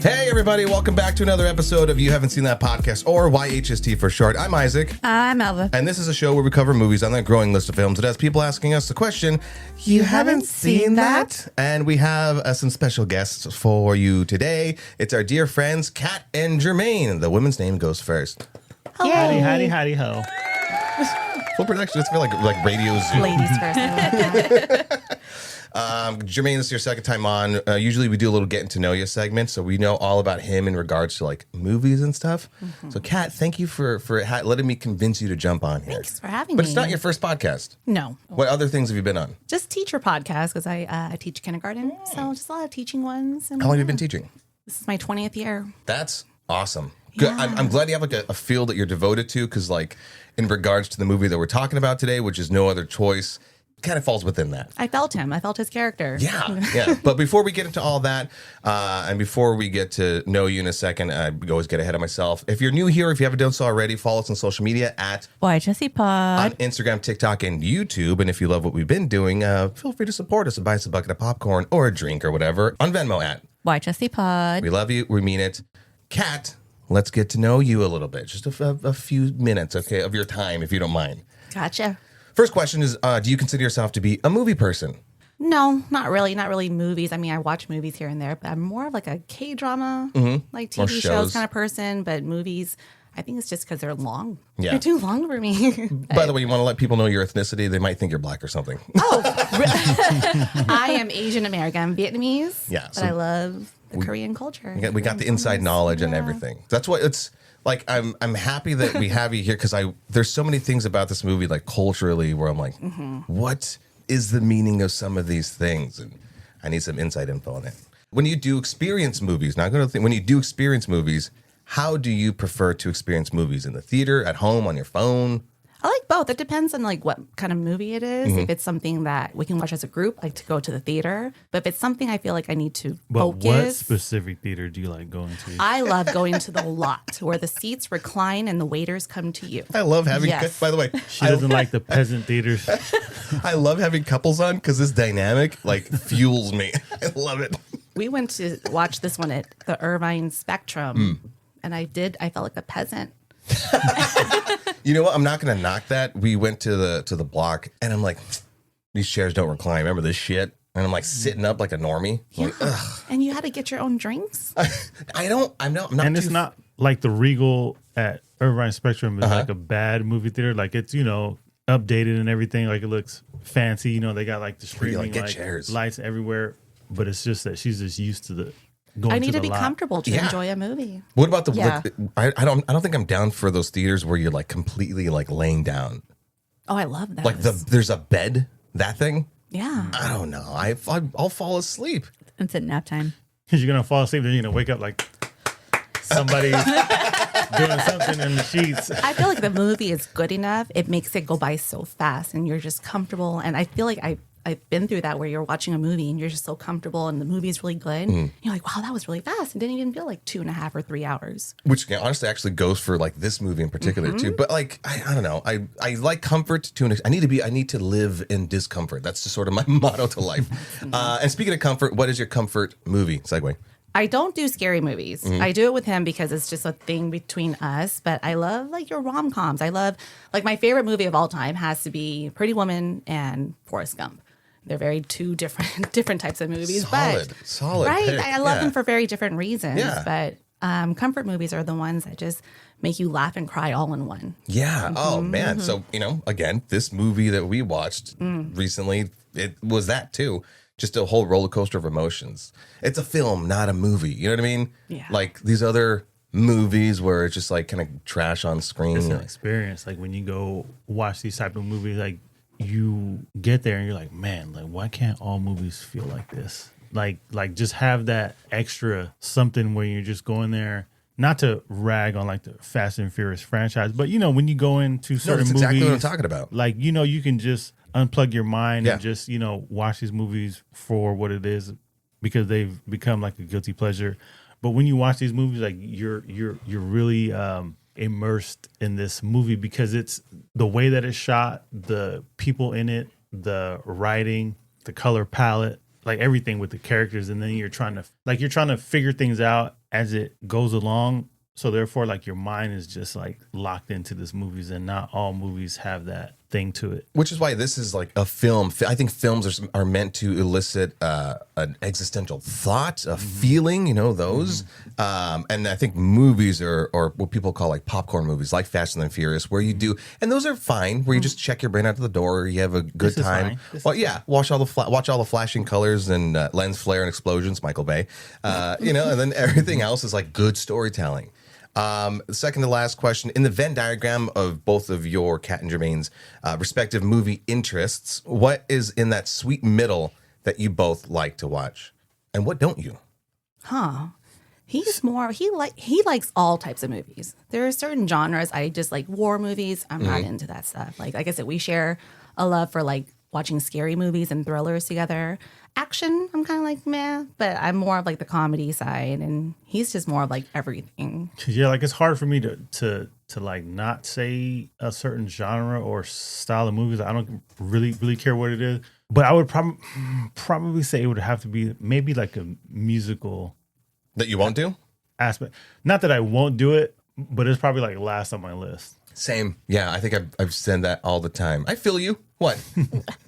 Hey, everybody. Welcome back to another episode of You Haven't Seen That Podcast, or YHST for short. I'm Isaac. I'm Elva. And this is a show where we cover movies on that growing list of films. It has people asking us the question, you haven't seen that? And we have some special guests for you today. It's our dear friends, Kat and Jermaine. The woman's name goes first. Hello. Howdy, ho. Full production. It's feel like Radio Zoom. Ladies first. I love that. Jermaine, this is your second time on. Usually we do a little getting to know you segment, so we know all about him in regards to like movies and stuff. Mm-hmm. So, Kat, thank you for letting me convince you to jump on here. Thanks for having me. But it's not your first podcast. No. What other things have you been on? Just teacher podcasts because I teach kindergarten, so just a lot of teaching ones. And How long have you been teaching? This is my 20th year. That's awesome. Good. Yeah. I'm glad you have like a field that you're devoted to, because like in regards to the movie that we're talking about today, which is No Other Choice, kind of falls within that. I felt him. I felt his character. Yeah. But before we get into all that, and before we get to know you in a second, I always get ahead of myself. If you're new here, if you haven't done so already, follow us on social media at YHST Pod on Instagram, TikTok, and YouTube. And if you love what we've been doing, feel free to support us and buy us a bucket of popcorn or a drink or whatever on Venmo at YHST Pod. We love you. We mean it. Kat, let's get to know you a little bit. Just a few minutes, okay, of your time, if you don't mind. Gotcha. First question is, do you consider yourself to be a movie person? No, not really. Not really movies. I mean, I watch movies here and there, but I'm more of like a K-drama, like TV shows kind of person. But movies, I think it's just because they're long. Yeah. They're too long for me. By the way, you want to let people know your ethnicity? They might think you're black or something. I am Asian American. I'm Vietnamese. Yeah, But I love the Korean culture. We got the inside knowledge and everything. That's what it's like. I'm happy that we have you here, because there's so many things about this movie, like culturally, where I'm like, what is the meaning of some of these things? And I need some inside info on it. When you do experience movies, when you do experience movies, how do you prefer to experience movies? In the theater, at home, on your phone? I like both. It depends on like what kind of movie it is. If it's something that we can watch as a group, I like to go to the theater. But if it's something I feel like I need to focus. What specific theater do you like going to? I love going to the lot where the seats recline and the waiters come to you. I love having, by the way, She doesn't like the peasant theaters. I love having couples on, because this dynamic like fuels me. I love it. We went to watch this one at the Irvine Spectrum, and I felt like a peasant. You know what? I'm not going to knock that. We went to the block, and I'm like, these chairs don't recline. Remember this shit? And I'm like sitting up like a normie. Yeah. Like, ugh. And you had to get your own drinks. I'm not. And it's not like the Regal at Irvine Spectrum is like a bad movie theater. Like it's, updated and everything. Like it looks fancy. They got like the streaming chairs, lights everywhere. But it's just that she's just used to the I need to be comfortable to enjoy a movie. What about I don't think I'm down for those theaters where you're like completely like laying down. Oh, I love that. Like there's a bed, that thing. Yeah. I don't know. I'll fall asleep. It's at nap time. Because you're gonna fall asleep, then you're gonna wake up like somebody's doing something in the sheets. I feel like the movie is good enough. It makes it go by so fast, and you're just comfortable. And I feel like I've been through that, where you're watching a movie and you're just so comfortable and the movie is really good. You're like, wow, that was really fast. It didn't even feel like 2.5 or 3 hours. Which honestly actually goes for like this movie in particular too. But like, I don't know. I like comfort to an extent. I need to live in discomfort. That's just sort of my motto to life. And speaking of comfort, what is your comfort movie? Segue. I don't do scary movies. I do it with him because it's just a thing between us. But I love like your rom-coms. I love, like, my favorite movie of all time has to be Pretty Woman and Forrest Gump. They're very two different types of movies. Solid. Right? Pick. I love them for very different reasons. Yeah. But comfort movies are the ones that just make you laugh and cry all in one. Yeah. Oh, man. So, again, this movie that we watched recently, it was that too. Just a whole roller coaster of emotions. It's a film, not a movie. You know what I mean? Yeah. Like these other movies where it's just like kind of trash on screen. It's an experience. Like when you go watch these type of movies, like you get there and you're like, man, like why can't all movies feel like this? Like just have that extra something where you're just going there. Not to rag on like the Fast and Furious franchise, but when you go into certain movies, exactly what I'm talking about. Like you can just unplug your mind and just watch these movies for what it is, because they've become like a guilty pleasure. But when you watch these movies, like you're really immersed in this movie, because it's the way that it's shot, the people in it, the writing, the color palette, like everything with the characters, and then you're trying to figure things out as it goes along. So therefore, like your mind is just like locked into this movies, and not all movies have that thing to it. Which is why this is like a film. I think films are meant to elicit an existential thought, a feeling, those. And I think movies are what people call like popcorn movies, like Fast and the Furious, where you do, and those are fine, where you just check your brain out to the door, you have a good time. Well, yeah, watch all the flashing colors and lens flare and explosions, Michael Bay, and then everything else is like good storytelling. Second to last question. In the Venn diagram of both of your, Kat and Jermaine's, respective movie interests, what is in that sweet middle that you both like to watch? And what don't you? He's more, he likes all types of movies. There are certain genres. I just like war movies. I'm not into that stuff. Like I said, we share a love for like watching scary movies and thrillers together. Action, I'm kind of like meh, but I'm more of like the comedy side, and he's just more of like everything. Yeah, like it's hard for me to like not say a certain genre or style of movies. I don't really care what it is, but I would probably say it would have to be maybe like a musical that you won't do aspect. Not that I won't do it, but it's probably like last on my list. Same. Yeah, I think I've said that all the time. I feel you. What?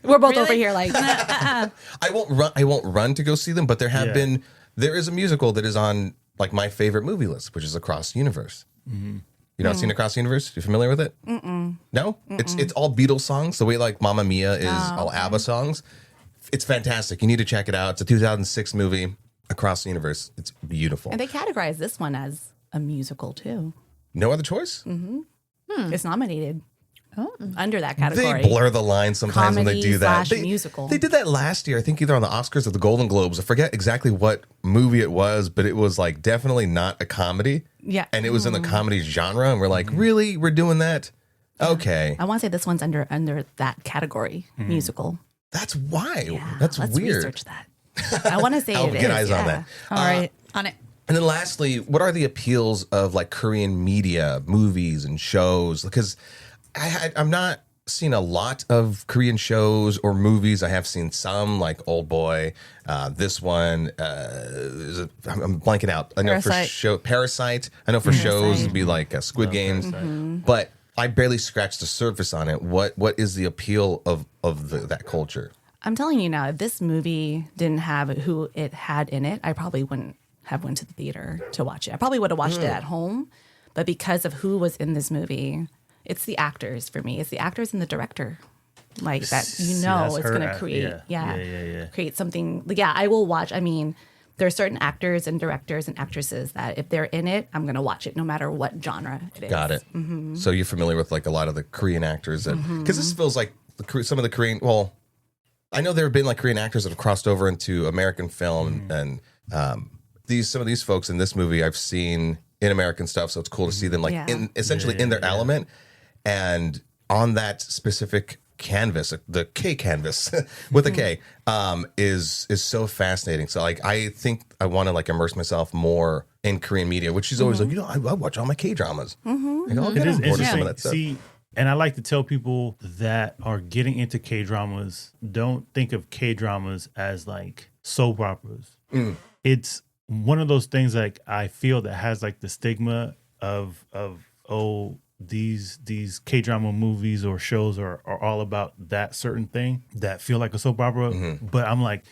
We're both over here like I won't run to go see them, but there is a musical that is on like my favorite movie list, which is Across the Universe. Mm-hmm. You not seen Across the Universe? You familiar with it? Mm-mm. No? Mm-mm. It's all Beatles songs, the way like Mamma Mia is all ABBA songs. It's fantastic. You need to check it out. It's a 2006 movie, Across the Universe. It's beautiful. And they categorize this one as a musical too. No other choice? Mm-hmm. It's nominated under that category. They blur the line sometimes when they do that. Musical. They did that last year, I think either on the Oscars or the Golden Globes. I forget exactly what movie it was, but it was like definitely not a comedy. Yeah. And it was in the comedy genre. And we're like, really? We're doing that? Okay. I want to say this one's under that category, musical. That's why. Yeah, That's let's weird. Research that. I want to say I'll get eyes on that. All right. On it. And then lastly, what are the appeals of like Korean media, movies and shows? Because I'm not seen a lot of Korean shows or movies. I have seen some like Old Boy. This one, I'm blanking out. I know for Parasite. I know for shows it'd be like Squid Games. But I barely scratched the surface on it. What is the appeal of that culture? I'm telling you now, if this movie didn't have who it had in it, I probably wouldn't have went to the theater to watch it. I probably would have watched it at home, but because of who was in this movie, it's the actors for me. It's the actors and the director, like that. It's going to create, create something. Yeah, I will watch. I mean, there are certain actors and directors and actresses that if they're in it, I'm going to watch it no matter what genre it is. Got it. Mm-hmm. So you're familiar with like a lot of the Korean actors, because this feels like some of the Korean. Well, I know there have been like Korean actors that have crossed over into American film, and some of these folks in this movie I've seen in American stuff, so it's cool to see them like essentially in their element and on that specific canvas, the K canvas with a K, is so fascinating. So like I think I want to like immerse myself more in Korean media, which she's always like, I watch all my K dramas. It is interesting. See, and I like to tell people that are getting into K dramas, don't think of K dramas as like soap operas. It's one of those things like I feel that has like the stigma of these K-drama movies or shows are all about that certain thing that feel like a soap opera. But I'm like,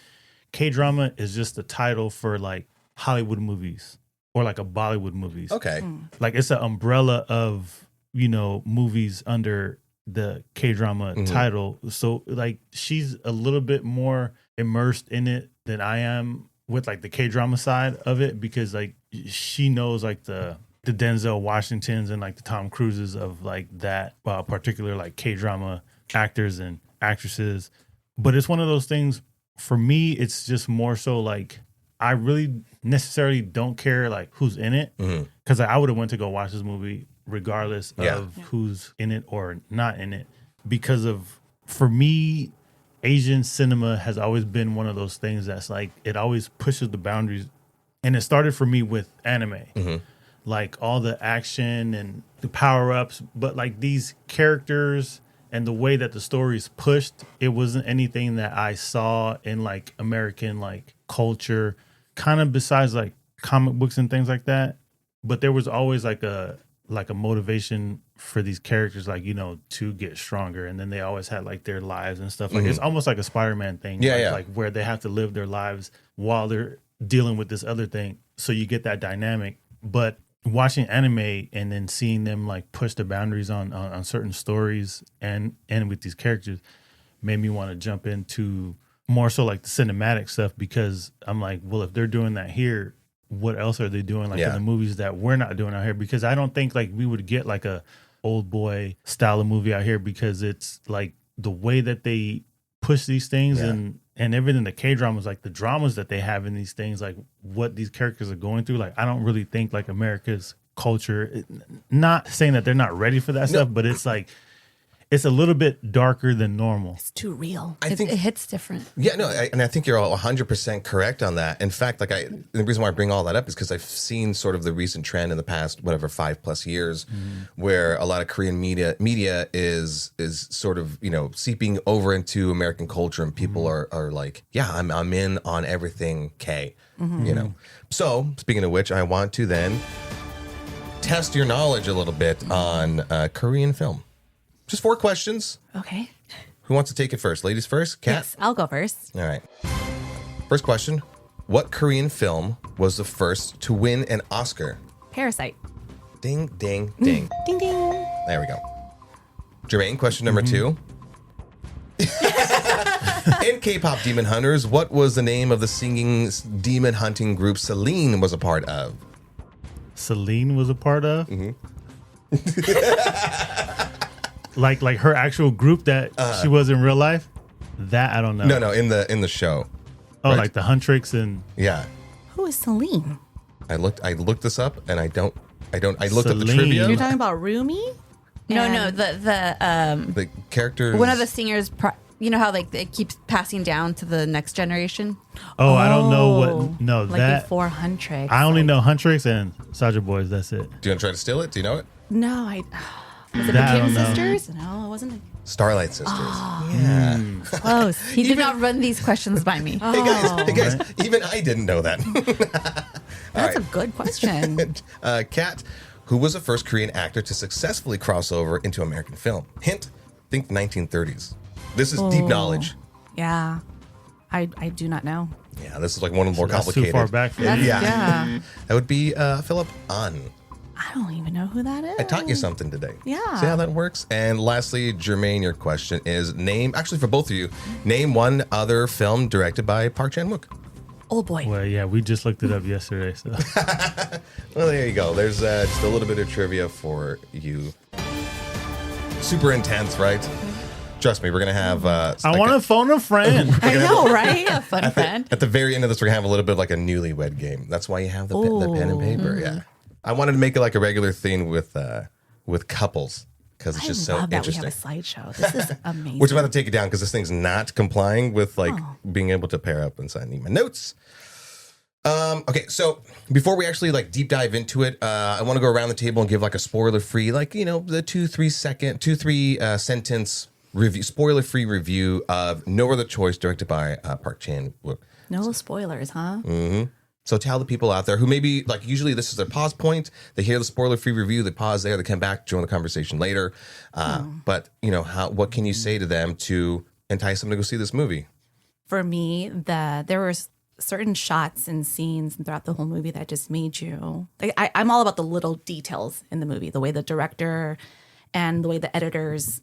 K-drama is just the title for like Hollywood movies or like a Bollywood movies. Okay. Like it's an umbrella of, movies under the K-drama title. So like she's a little bit more immersed in it than I am with like the K-drama side of it, because like she knows like the Denzel Washingtons and like the Tom Cruises of like that particular like K-drama actors and actresses. But it's one of those things for me, it's just more so like I really necessarily don't care like who's in it, because I would have went to go watch this movie regardless of who's in it or not in it, because of, for me, Asian cinema has always been one of those things that's like, it always pushes the boundaries. And it started for me with anime, like all the action and the power-ups, but like these characters and the way that the story is pushed, it wasn't anything that I saw in like American like culture, kind of besides like comic books and things like that, but there was always like a motivation for these characters, like, you know, to get stronger, and then they always had like their lives and stuff. Like it's almost like a Spider-Man thing, like where they have to live their lives while they're dealing with this other thing. So you get that dynamic. But watching anime and then seeing them like push the boundaries on certain stories and with these characters made me want to jump into more so like the cinematic stuff, because I'm like, well, if they're doing that here, what else are they doing like in the movies that we're not doing out here? Because I don't think like we would get like a old boy style of movie out here, because it's like the way that they push these things and everything, the K-dramas, like the dramas that they have in these things, like what these characters are going through. Like, I don't really think like America's culture, not saying that they're not ready for that stuff, but it's like, it's a little bit darker than normal. It's too real. I think it hits different. Yeah, no, and I think you're all 100% correct on that. In fact, like the reason why I bring all that up is because I've seen sort of the recent trend in the past, 5+ years, where a lot of Korean media is sort of, you know, seeping over into American culture, and people are like, yeah, I'm in on everything K, you know. So speaking of which, I want to then test your knowledge a little bit on Korean film. Just 4 questions. Okay. Who wants to take it first? Ladies first? Kat? Yes, I'll go first. All right. First question. What Korean film was the first to win an Oscar? Parasite. Ding, ding, ding. Ding, ding. There we go. Jermaine, question number 2. In K-pop Demon Hunters, what was the name of the singing demon hunting group Celine was a part of? Celine was a part of? Like her actual group that she was in real life? That I don't know. No, in the show. Oh, right? like the Huntrix and Yeah. Who is Celine? I looked this up, and I looked up the Celine. trivia. You're talking about Rumi? No, The characters. one of the singers. You know how like it keeps passing down to the next generation. Oh, I don't know what. No, like that before Huntrix. I only know Huntrix and Soldier Boys. That's it. Do you want to try to steal it? Do you know it? No, was it That I the Kim don't know. sisters? No, it wasn't. Starlight Sisters. Ah. Close. He did not run these questions by me. Hey guys, even I didn't know that. That's a good question. Kat, who was the first Korean actor to successfully cross over into American film? Hint, think 1930s. This is deep knowledge. Yeah. I do not know. Yeah, this is like one of the more That's complicated. too far back for That's, you. yeah. That would be Philip Ahn. I don't even know who that is. I taught you something today. Yeah. See how that works? And lastly, Jermaine, your question is actually for both of you, name one other film directed by Park Chan-wook. Old boy. Well, yeah, we just looked it up yesterday. So Well, there you go. There's just a little bit of trivia for you. Super intense, right? Trust me, we're going to have... I want to phone a friend. I know, right? A fun friend. At the very end of this, we're going to have a little bit of like a newlywed game. That's why you have the pen and paper. Yeah. I wanted to make it like a regular thing with couples, because it's just so love that interesting. we have a slideshow. This is amazing. We're about to take it down because this thing's not complying with like being able to pair up and sign my notes. Okay, so before we actually like deep dive into it, I want to go around the table and give like a spoiler-free, like, you know, the 2-3 sentence review, spoiler-free review of No Other Choice, directed by Park Chan-wook. No spoilers, huh? So tell the people out there who maybe, like, usually this is their pause point. They hear the spoiler-free review, they pause there, they come back, join the conversation later. But, you know, what can you say to them to entice them to go see this movie? For me, there were certain shots and scenes throughout the whole movie that just made you... Like, I'm all about the little details in the movie, the way the director and the way the editors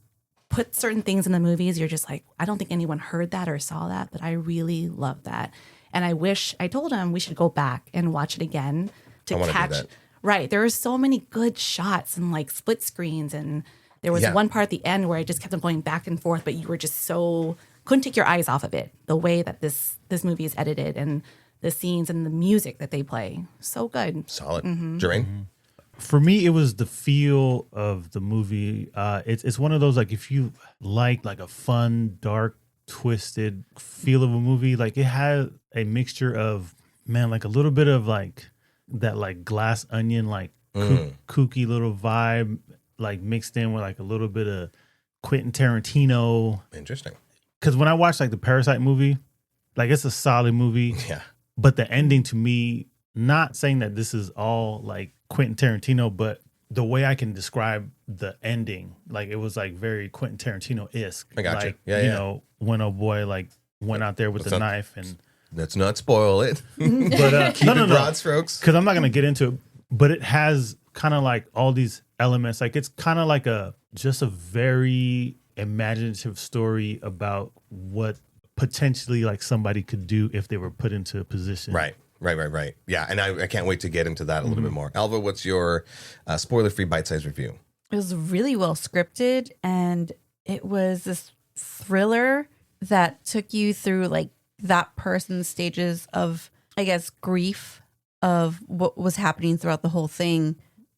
put certain things in the movies. You're just like, I don't think anyone heard that or saw that, but I really love that. And I told him we should go back and watch it again to catch. Do that. Right. There were so many good shots and like split screens. And there was one part at the end where I just kept on going back and forth, but you were just couldn't take your eyes off of it. The way that this movie is edited and the scenes and the music that they play. So good. Solid. Jermaine? For me, it was the feel of the movie. It's one of those, like, if you like a fun, dark, twisted feel of a movie, like it had a mixture of, man, like a little bit of like that like Glass Onion, like kooky little vibe, like mixed in with like a little bit of Quentin Tarantino. Interesting. Because when I watched like the Parasite movie, like it's a solid movie. Yeah. But the ending to me not saying that this is all like Quentin Tarantino, but the way I can describe the ending, like it was like very Quentin Tarantino-esque. I got like, you. Yeah, you know, when a boy like went out there with the knife and. Let's not spoil it. But Keep it broad strokes. Because I'm not gonna get into it, but it has kind of like all these elements. Like it's kind of like just a very imaginative story about what potentially like somebody could do if they were put into a position. Right. Yeah, and I can't wait to get into that a little bit more. Alva, what's your spoiler-free bite-sized review? It was really well scripted, and it was this thriller that took you through like that person's stages of, I guess, grief of what was happening throughout the whole thing,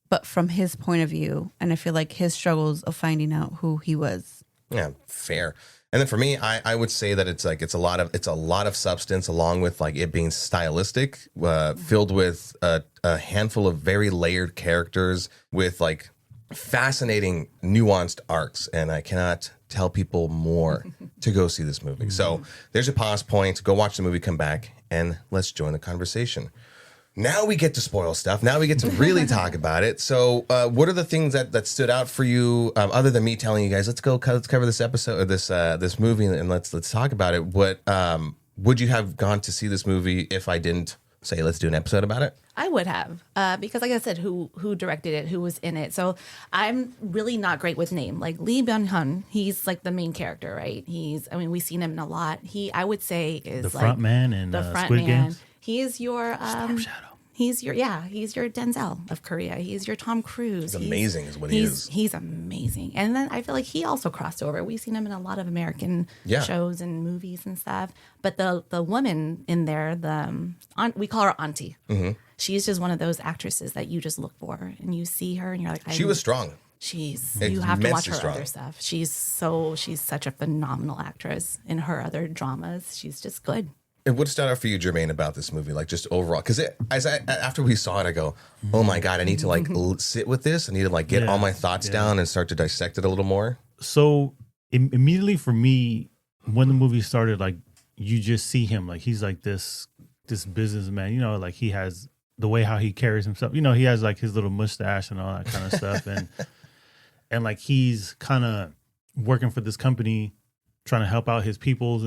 but from his point of view. And I feel like his struggles of finding out who he was. Yeah, fair. And then for me, I would say that it's a lot of substance, along with like it being stylistic, filled with a handful of very layered characters with like fascinating, nuanced arcs. And I cannot tell people more to go see this movie. So there's a pause point. Go watch the movie, come back, and let's join the conversation. Now we get to spoil stuff. Now we get to really talk about it. So what are the things that stood out for you, other than me telling you guys, let's cover this episode or this movie and let's talk about it. What would you have gone to see this movie if I didn't say let's do an episode about it? I would have, because like I said, who directed it, who was in it. So I'm really not great with name. Like Lee Byung-hun, he's like the main character, right? We've seen him in a lot. I would say is the like front man in the front Squid man. Games. He is your Storm Shadow. He's your Denzel of Korea. He's your Tom Cruise. He's amazing is what he is. He's amazing. And then I feel like he also crossed over. We've seen him in a lot of American shows and movies and stuff. But the woman in there, we call her Auntie. Mm-hmm. She's just one of those actresses that you just look for and you see her and you're like, she was strong. You have to watch her strong. other stuff. She's such a phenomenal actress in her other dramas. She's just good. And what stood out for you, Jermaine, about this movie? Like just overall, because after we saw it, I go, oh my God, I need to like sit with this. I need to like get all my thoughts down and start to dissect it a little more. So immediately for me, when the movie started, like you just see him, like he's like this businessman, you know, like he has the way how he carries himself, you know, he has like his little mustache and all that kind of stuff. And like he's kind of working for this company, trying to help out his peoples.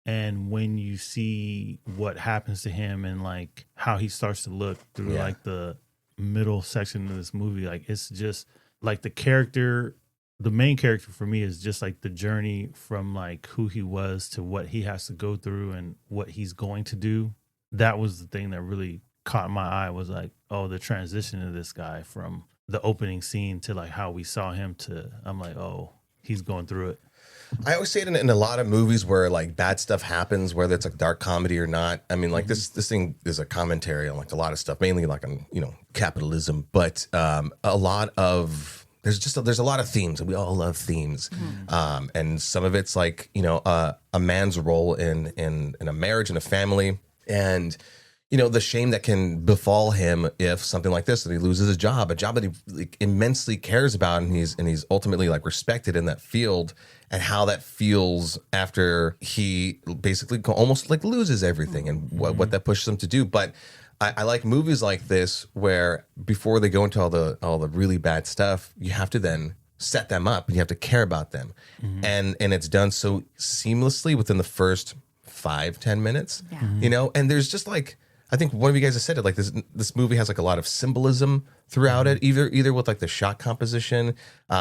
And when you see what happens to him and like how he starts to look through like the middle section of this movie, like it's just like the main character for me is just like the journey from like who he was to what he has to go through and what he's going to do. That was the thing that really caught my eye, was like, oh, the transition of this guy from the opening scene to like how we saw him to, I'm like, oh, he's going through it. I always say it in a lot of movies where like bad stuff happens, whether it's like dark comedy or not. I mean, like this thing is a commentary on like a lot of stuff, mainly like on, you know, capitalism, but there's a lot of themes, and we all love themes. And some of it's like, you know, a man's role in a marriage and a family, and you know, the shame that can befall him if something like this, that he loses a job that he like, immensely cares about, and he's ultimately like respected in that field, and how that feels after he basically almost like loses everything, and what that pushes him to do. But I like movies like this where before they go into all the really bad stuff, you have to then set them up and you have to care about them, and it's done so seamlessly within the first 5-10 minutes, you know. And there's just like, I think one of you guys has said it, like this movie has like a lot of symbolism throughout it, either with like the shot composition,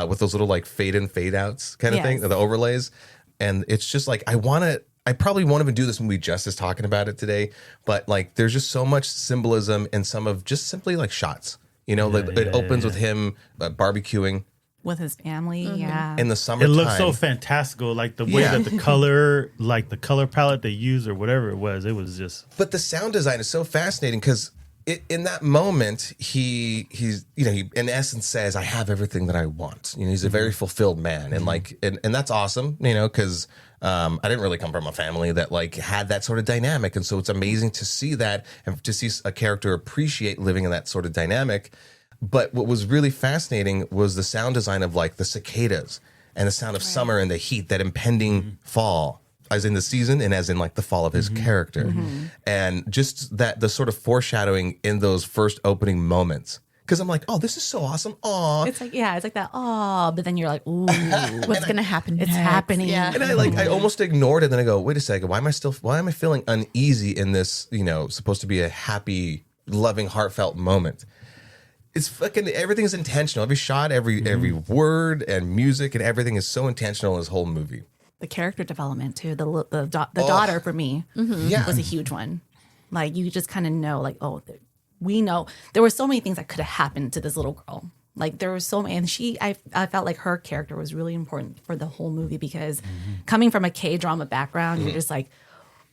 with those little like fade in, fade outs kind of thing, the overlays. And it's just like, I probably won't even do this movie justice talking about it today, but like there's just so much symbolism in some of just simply like shots, you know. It opens with him barbecuing with his family, in the summertime. It looks so fantastical, like the way that the color palette they used or whatever it was just. But the sound design is so fascinating because in that moment he's you know, he in essence says, I have everything that I want. You know, he's a very fulfilled man, and like and that's awesome, you know, because I didn't really come from a family that like had that sort of dynamic, and so it's amazing to see that and to see a character appreciate living in that sort of dynamic. But what was really fascinating was the sound design of like the cicadas and the sound of summer and the heat, that impending fall. as in the season and as in like the fall of his character. And just that the sort of foreshadowing in those first opening moments. Because I'm like, oh, this is so awesome. Aw. It's like, yeah, it's like that, oh, but then you're like, ooh, What's going to happen? it's next? happening. Yeah. And I almost ignored it. Then I go, wait a second, why am I feeling uneasy in this, supposed to be a happy, loving, heartfelt moment? It's fucking, everything's intentional. Every shot, every word and music and everything is so intentional in this whole movie. The character development too. The daughter for me Yeah. was a huge one. Like you just kind of know, like, oh, we know there were so many things that could have happened to this little girl. Like there was so many, and I felt like her character was really important for the whole movie because coming from a K-drama background, you're just like,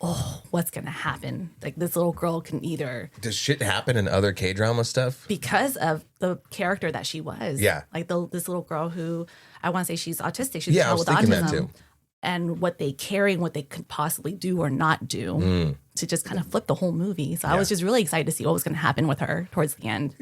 oh, what's gonna happen? Like this little girl can either Does shit happen in other K-drama stuff? because of the character that she was. Yeah. Like this little girl who I want to say she's autistic. She's Yeah, I a was child with thinking autism. that too. And what they carry and what they could possibly do or not do to just kind of flip the whole movie. So I was just really excited to see what was going to happen with her towards the end.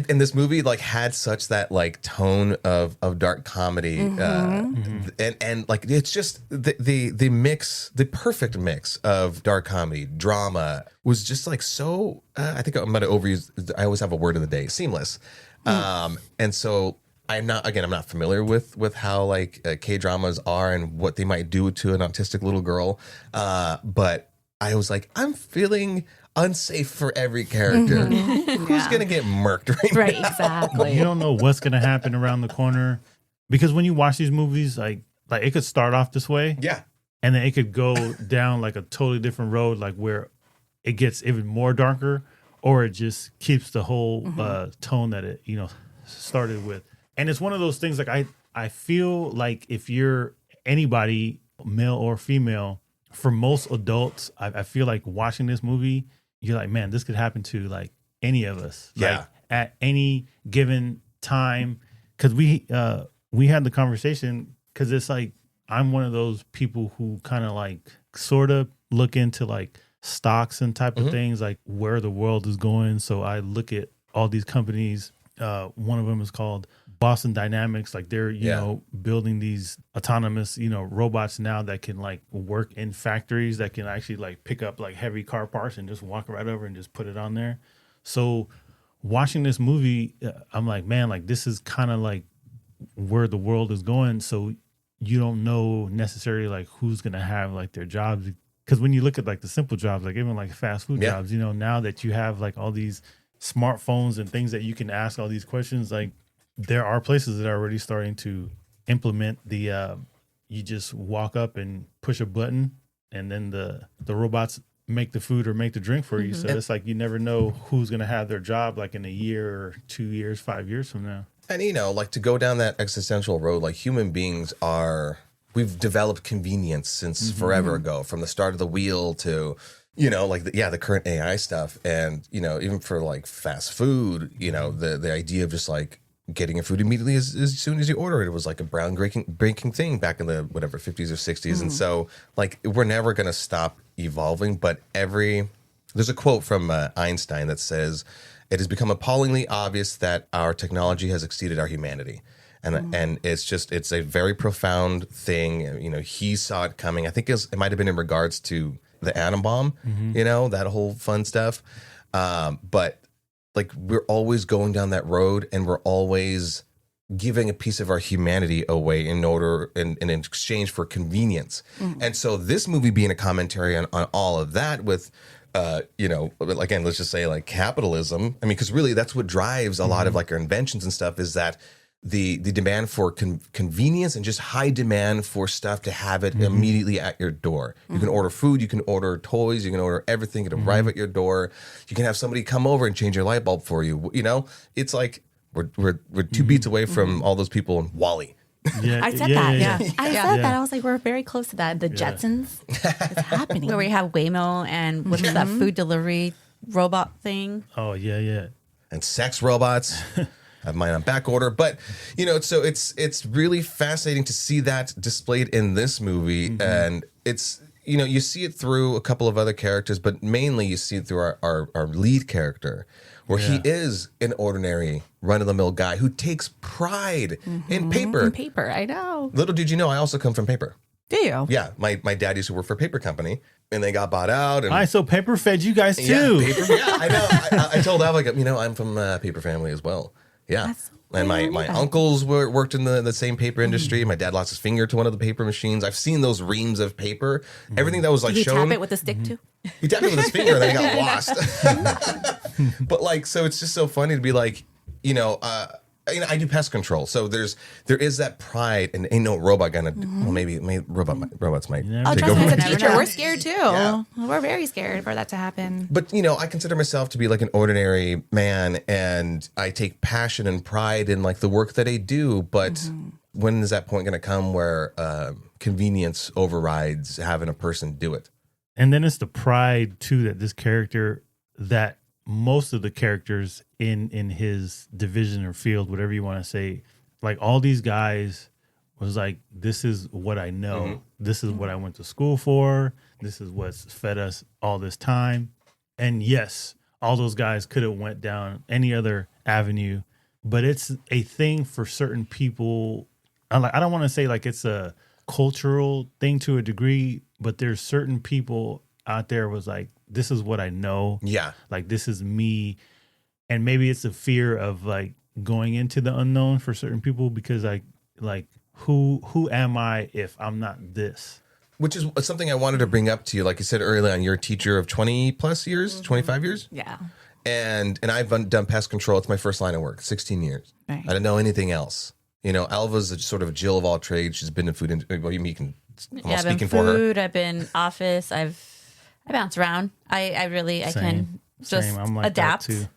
And this movie like had such that like tone of dark comedy, and like it's just the mix, the perfect mix of dark comedy, drama was just like so. I think I'm going to overuse. I always have a word of the day: seamless. And so I'm not familiar with how like K-dramas are and what they might do to an autistic little girl, but I was like, I'm feeling unsafe for every character. Who's gonna get murked Right, now? exactly. You don't know what's gonna happen around the corner because when you watch these movies, like it could start off this way, Yeah, and then it could go down like a totally different road, like where it gets even more darker, or it just keeps the whole tone that it started with. And it's one of those things like I feel like if you're anybody, male or female, for most adults, I feel like watching this movie, you're like, man, this could happen to like any of us. Yeah. Like at any given time. Cause we had the conversation because it's like I'm one of those people who kind of like sort of look into like stocks and type of things, like where the world is going. So I look at all these companies. One of them is called Boston Dynamics. Like they're, you know, building these autonomous, robots now that can like work in factories that can actually like pick up like heavy car parts and just walk right over and just put it on there. So watching this movie, I'm like, man, like this is kind of like where the world is going. So you don't know necessarily like who's going to have like their jobs. Because when you look at like the simple jobs, like even like fast food jobs, now that you have like all these smartphones and things that you can ask all these questions, like there are places that are already starting to implement the you just walk up and push a button and then the robots make the food or make the drink for you. So it's like you never know who's going to have their job like in a year or 2 years, 5 years from now. and like to go down that existential road, like human beings we've developed convenience since forever ago, from the start of the wheel to like the current AI stuff, and even for like fast food, the idea of just like getting your food immediately as soon as you order it. It was like a breaking thing back in the 50s or 60s. And so like we're never going to stop evolving, but there's a quote from Einstein that says, "It has become appallingly obvious that our technology has exceeded our humanity." And it's a very profound thing. He saw it coming. I think it might have been in regards to the atom bomb, that whole fun stuff. But like we're always going down that road, and we're always giving a piece of our humanity away in exchange for convenience. And so this movie being a commentary on all of that with, again, let's just say like capitalism. I mean, because really that's what drives a lot of like our inventions and stuff, is that the demand for convenience and just high demand for stuff to have it immediately at your door. You can order food, you can order toys, you can order everything, it arrive at your door. You can have somebody come over and change your light bulb for you. It's like we're 2 beats away from all those people in Wall-E. Yeah, I said that. yeah. I said that. I was like, we're very close to that. The Jetsons. It's happening. Where we have Waymo and what's that food delivery robot thing? Oh, yeah. And sex robots. I have mine on back order, but so it's really fascinating to see that displayed in this movie, and it's you see it through a couple of other characters, but mainly you see it through our lead character, where he is an ordinary run-of-the-mill guy who takes pride in paper. In paper, I know. Little did you know, I also come from paper. Do you? Yeah, my dad used to work for a paper company, and they got bought out. And All right, so paper fed you guys too. I know. I told Al, like, I'm from a paper family as well. Yeah. That's- And my uncles worked in the same paper industry. My dad lost his finger to one of the paper machines. I've seen those reams of paper. Everything that was like Did he shown. tap it with a stick too? He tapped it with his finger and then he got lost. But like, so it's just so funny to be like, I do pest control. So there is that pride, and ain't no robot gonna. Well, maybe robots might Oh, take trust me, over. as a teacher, we're scared too. Yeah. We're very scared for that to happen. But I consider myself to be like an ordinary man, and I take passion and pride in like the work that I do. But when is that point going to come where convenience overrides having a person do it? And then it's the pride too that this character, that most of the characters in his division or field, whatever you want to say, like all these guys was like, this is what I know. This is what I went to school for. This is what's fed us all this time. And yes, all those guys could have went down any other avenue, but it's a thing for certain people. I don't want to say like it's a cultural thing to a degree, but there's certain people out there was like, this is what I know. Yeah. Like, this is me. And maybe it's a fear of like going into the unknown for certain people, because like who am I if I'm not this? Which is something I wanted to bring up to you. Like you said earlier on, you're a teacher of 20 plus years, 25 years. Yeah. And I've done pest control. It's my first line of work, 16 years. Right. I didn't know anything else. Alva's a sort of Jill of all trades. She's been in food industry. Well, you can, I'm I've been speaking for her. food. I've been office. I bounce around. I can just I'm like that adapt. too.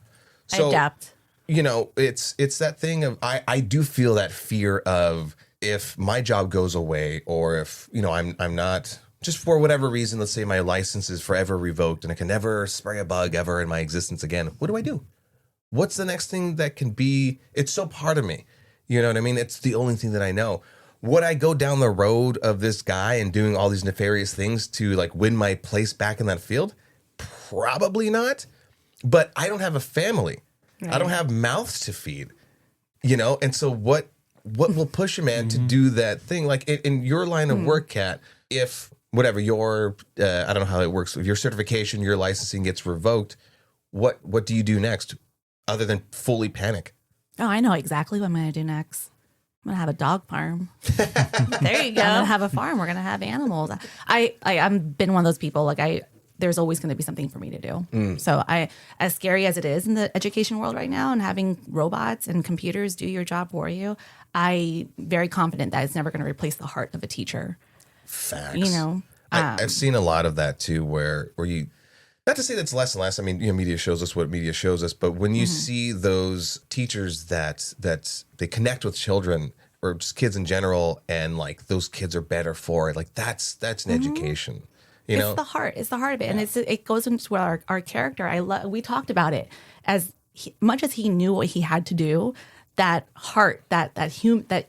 So, I adapt. It's that thing of I do feel that fear of if my job goes away, or if I'm not, just for whatever reason, let's say my license is forever revoked and I can never spray a bug ever in my existence again. What do I do? What's the next thing that can be? It's so part of me. You know what I mean? It's the only thing that I know. Would I go down the road of this guy and doing all these nefarious things to like win my place back in that field? Probably not. But I don't have a family. I don't have mouths to feed. And so what will push a man to do that thing? Like in your line of work, Kat, if whatever your I don't know how it works, if your certification, your licensing gets revoked, what do you do next other than fully panic? Oh, I know exactly what I'm going to do next. I'm going to have a dog farm. There you go. I'm going to have a farm. We're going to have animals. I've been one of those people. Like there's always going to be something for me to do. So as scary as it is in the education world right now, and having robots and computers do your job for you, I'm very confident that it's never going to replace the heart of a teacher. Facts. I've seen a lot of that too, where you, not to say that's less and less. I mean, media shows us what media shows us, but when you see those teachers that they connect with children or just kids in general, and like those kids are better for it, like that's an education. It's the heart. It's the heart of it, and it goes into our character. We talked about it much as he knew what he had to do. That heart, that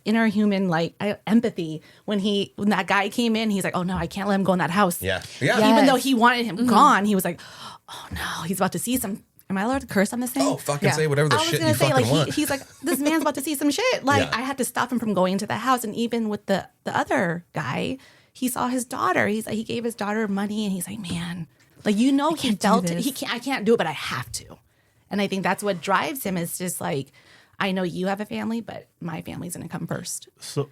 inner human like empathy. When that guy came in, he's like, "Oh no, I can't let him go in that house." Yeah. Even though he wanted him gone, he was like, "Oh no, he's about to see some." Am I allowed to curse on this thing? Oh, fucking say whatever the shit you fucking want. He's like, this man's about to see some shit. Like I had to stop him from going into the house, and even with the other guy, he saw his daughter. He gave his daughter money, and he's like, man, like he felt it. I can't do it, but I have to. And I think that's what drives him. Is just like, I know you have a family, but my family's gonna come first. So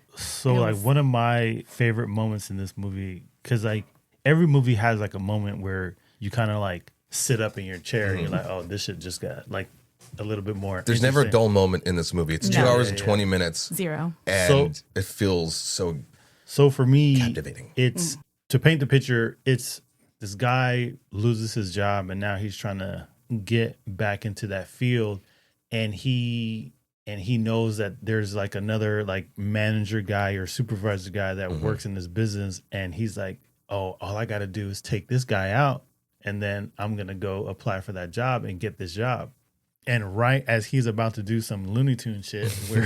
like one of my favorite moments in this movie, because like every movie has like a moment where you kind of like sit up in your chair and you're like, oh, this shit just got like a little bit more. There's never a dull moment in this movie. It's 2 hours and 20 minutes. Zero. And it feels so. So for me, captivating. It's to paint the picture. It's this guy loses his job and now he's trying to get back into that field, and he knows that there's like another like manager guy or supervisor guy that works in this business, and he's like, oh, all I got to do is take this guy out, and then I'm gonna go apply for that job and get this job. And right as he's about to do some Looney Tune shit, where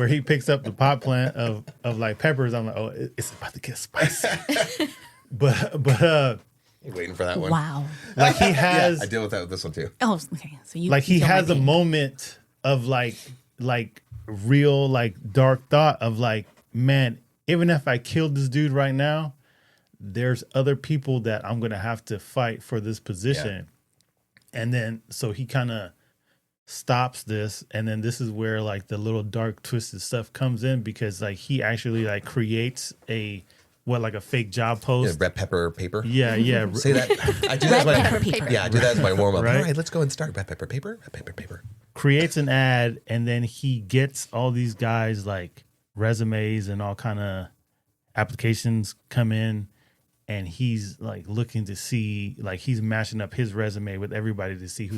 he picks up the pot plant of like peppers, I'm like, oh, it's about to get spicy. but waiting for that one. Wow. like he has, I deal with that with this one too. Oh, okay. So you like he has a pain. moment of like real like dark thought of like, man, even if I killed this dude right now, there's other people that I'm going to have to fight for this position. Yeah. And then, so he kind of stops this. And then this is where like the little dark twisted stuff comes in, because like he actually like creates like a fake job post. Yeah, red pepper paper. Yeah. Say that. I do that as my Yeah, I do that as my warm up. Right? All right, let's go and start red pepper paper. Red pepper paper. Creates an ad, and then he gets all these guys like resumes and all kind of applications come in, and he's like looking to see, like he's mashing up his resume with everybody to see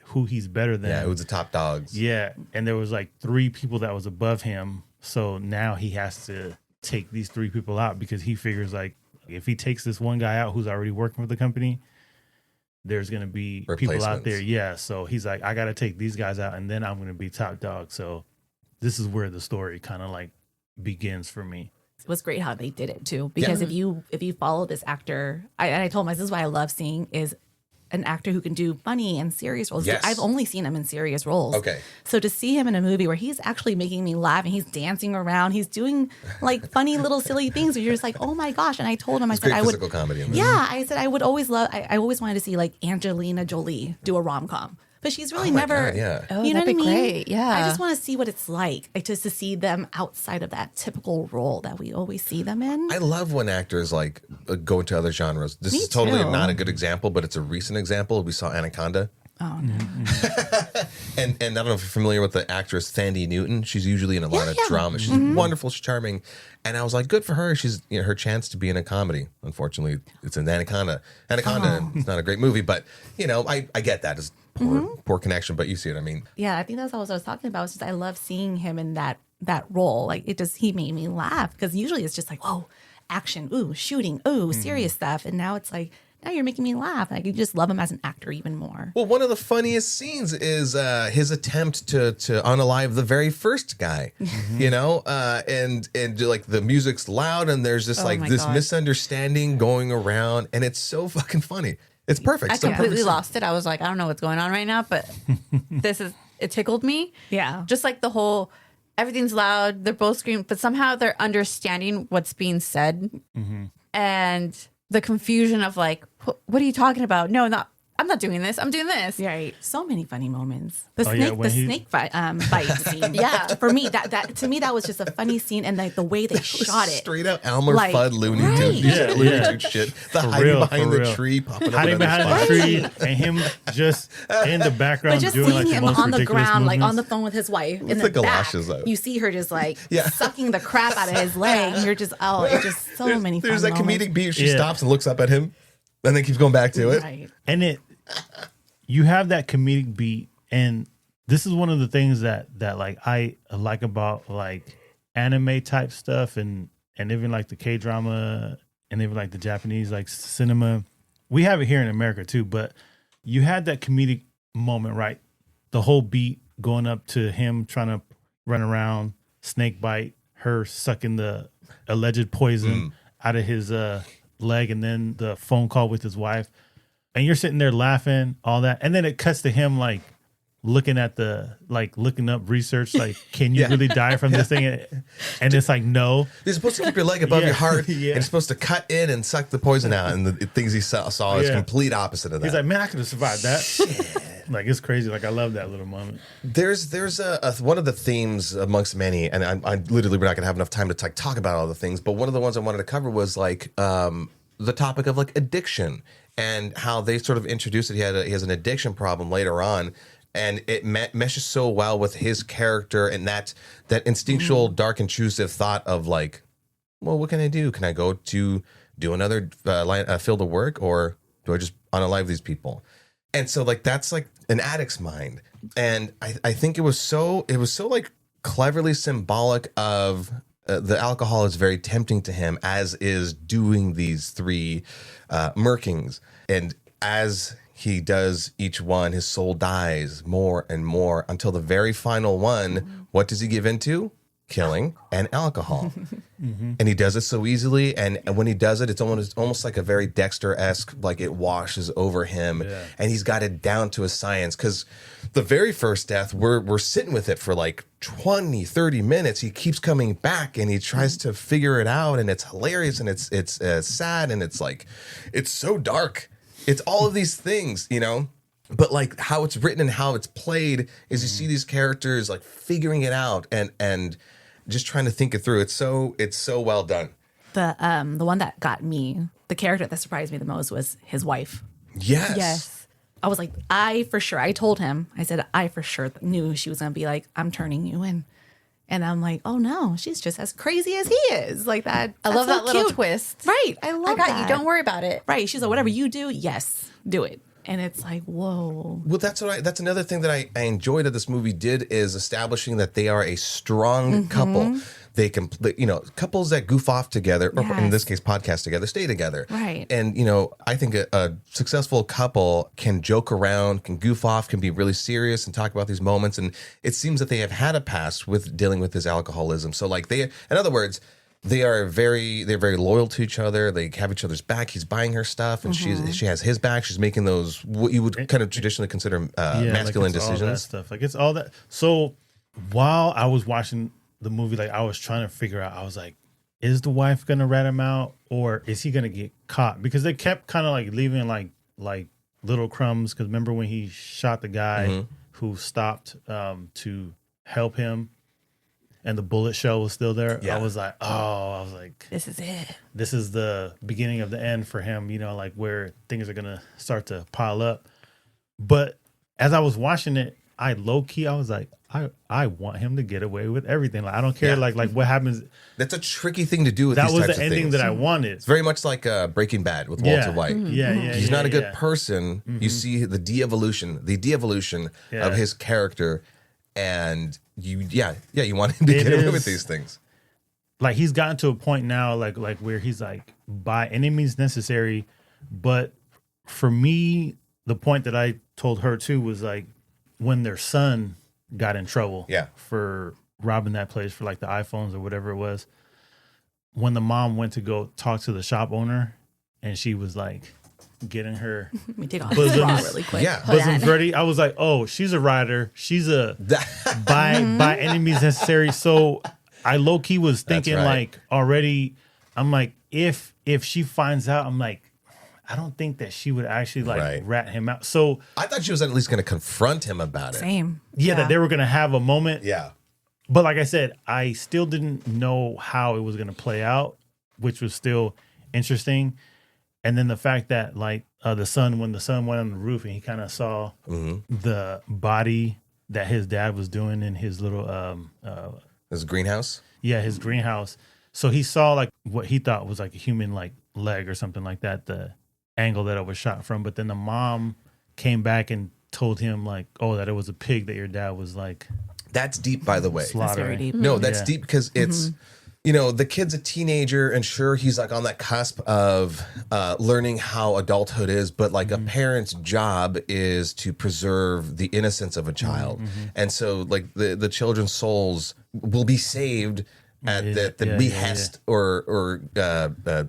who he's better than. Yeah, who's the top dogs. Yeah, and there was like 3 people that was above him, so now he has to take these 3 people out, because he figures like if he takes this one guy out who's already working for the company, there's going to be people out there. Yeah, so he's like, I got to take these guys out, and then I'm going to be top dog. So this is where the story kind of like begins for me. It was great how they did it too, because if you follow this actor, I told him, this is what I love seeing, is an actor who can do funny and serious roles. Yes. I've only seen him in serious roles. Okay. So to see him in a movie where he's actually making me laugh and he's dancing around, he's doing like funny little silly things where you're just like, oh my gosh. And I told him, I said, I would. Physical comedy. Yeah, I said I would always love. I always wanted to see like Angelina Jolie do a rom-com. But she's really never, God, yeah. Oh, you know what I that'd be mean? great. Yeah. I just want to see what it's like, just to see them outside of that typical role that we always see them in. I love when actors like go into other genres. This Me is totally too. not a good example, but it's a recent example. We saw Anaconda. Oh no. And I don't know if you're familiar with the actress Thandie Newton. She's usually in a lot of drama. She's wonderful, she's charming. And I was like, good for her. She's her chance to be in a comedy. Unfortunately, it's an Anaconda. It's not a great movie, but I get that. It's poor connection, but you see what I mean. Yeah, I think that's what I was talking about. It's just I love seeing him in that role. Like he made me laugh, because usually it's just like, whoa, action, ooh, shooting, ooh, serious stuff. And now it's like, now you're making me laugh. Like, you just love him as an actor even more. Well, one of the funniest scenes is his attempt to unalive the very first guy, and like the music's loud and there's just this misunderstanding going around, and it's so fucking funny. It's perfect. I completely lost it. I was like, I don't know what's going on right now, but it tickled me. Yeah. Just like the whole, everything's loud, they're both screaming, but somehow they're understanding what's being said. Mm-hmm. And the confusion of like, what are you talking about? No, I'm not doing this. I'm doing this. Right. So many funny moments. The snake bite scene. Yeah. For me, that to me that was just a funny scene, and like the way they shot it. Straight out Elmer Fudd Looney Tunes. Yeah. Looney Tunes shit. The hiding behind the tree, popping hiding up behind the tree, and him just in the background But just doing seeing like him the most on the ridiculous ground, movements. like on the phone with his wife, in With the the back, galoshes out. you see her just like sucking the crap out of his leg, and you're just it's just so many. There's fun that moments. comedic beat. She stops and looks up at him, and then keeps going back to it. Right. And you have that comedic beat, and this is one of the things that like I like about like anime type stuff, and even like the K-drama, and even like the Japanese like cinema. We have it here in America too, but you had that comedic moment, right? The whole beat going up to him trying to run around, snake bite, her sucking the alleged poison out of his leg, and then the phone call with his wife. And you're sitting there laughing, all that. And then it cuts to him like looking up research, like, can you really die from this thing? And it's like, no. You're supposed to keep your leg above your heart, Yeah. and you're supposed to cut in and suck the poison out. And the things he saw is complete opposite of that. He's like, man, I could have survived that. Like, it's crazy. Like, I love that little moment. There's a one of the themes amongst many, and I literally we're not gonna have enough time to talk about all the things, but one of the ones I wanted to cover was like the topic of like addiction, and how they sort of introduced it. He has an addiction problem later on, and it meshes so well with his character, and that instinctual, dark, intrusive thought of like, well, what can I do? Can I go to do another field of work, or do I just unalive these people? And so like that's like an addict's mind, and I think it was so like cleverly symbolic of the alcohol is very tempting to him, as is doing these 3 murkings. And as he does each one, his soul dies more and more until the very final one. What does he give into? killing, and alcohol. And he does it so easily. And when he does it, it's almost like a very Dexter-esque, like it washes over him. Yeah. And he's got it down to a science. Because the very first death, we're sitting with it for like 20, 30 minutes. He keeps coming back and he tries to figure it out. And it's hilarious and it's sad. And it's like, it's so dark. It's all of these things, you know? But like how it's written and how it's played is you see these characters like figuring it out and just trying to think it through. It's so well done. The one that got me, the character that surprised me the most was his wife. Yes. I was like, I told him, I said, I for sure knew she was going to be like, I'm turning you in. And I'm like, oh no, she's just as crazy as he is. Like that. I love that's that so little cute. twist. Right. I love I got that. you. Don't worry about it. Right. She's like, whatever you do, yes, do it. And it's like, whoa. Well, that's another thing that I enjoyed that this movie did is establishing that they are a strong couple. They can, couples that goof off together, or in this case, podcast together, stay together. Right. And, I think a successful couple can joke around, can goof off, can be really serious and talk about these moments. And it seems that they have had a past with dealing with his alcoholism. So like in other words, they're very loyal to each other. They have each other's back. He's buying her stuff, and she has his back. She's making those what you would kind of traditionally consider masculine decisions. All that stuff. Like it's all that. So while I was watching the movie, like I was trying to figure out, I was like, is the wife gonna rat him out, or is he gonna get caught? Because they kept kind of like leaving like little crumbs. Because remember when he shot the guy who stopped to help him, and the bullet shell was still there. Yeah. I was like, This is it. this is the beginning of the end for him, like where things are going to start to pile up. But as I was watching it, I was like, I want him to get away with everything. Like, I don't care like what happens. That's a tricky thing to do with That these was types the of ending things. that I wanted. It's very much like Breaking Bad with Walter White. Yeah. He's not a good person. You see the de-evolution of his character, and you want him to get away with these things. Like he's gotten to a point now, like where he's like, by any means necessary. But for me, the point that I told her too was like when their son got in trouble for robbing that place for like the iPhones or whatever it was. When the mom went to go talk to the shop owner, and she was like getting her Let me take off this bra bosoms, really quick. Yeah. Hold bosoms on. ready. I was like, oh, she's a rider. She's a by any means necessary. So I low key was thinking right. like already. I'm like, if she finds out, I'm like, I don't think that she would actually like rat him out. So I thought she was at least going to confront him about it. Same. yeah, that they were gonna have a moment. Yeah. But like I said, I still didn't know how it was going to play out, which was still interesting. And then the fact that like when the son went on the roof and he kind of saw the body that his dad was doing in his little His greenhouse. Yeah, his greenhouse. So he saw like what he thought was like a human like leg or something like that, the angle that it was shot from. But then the mom came back and told him like, oh, that it was a pig that your dad was like. That's deep, by the way. That's very Slaughtering. deep. No, that's deep because it's, the kid's a teenager, and sure, he's like on that cusp of learning how adulthood is, but like a parent's job is to preserve the innocence of a child. And so like the children's souls will be saved at the behest or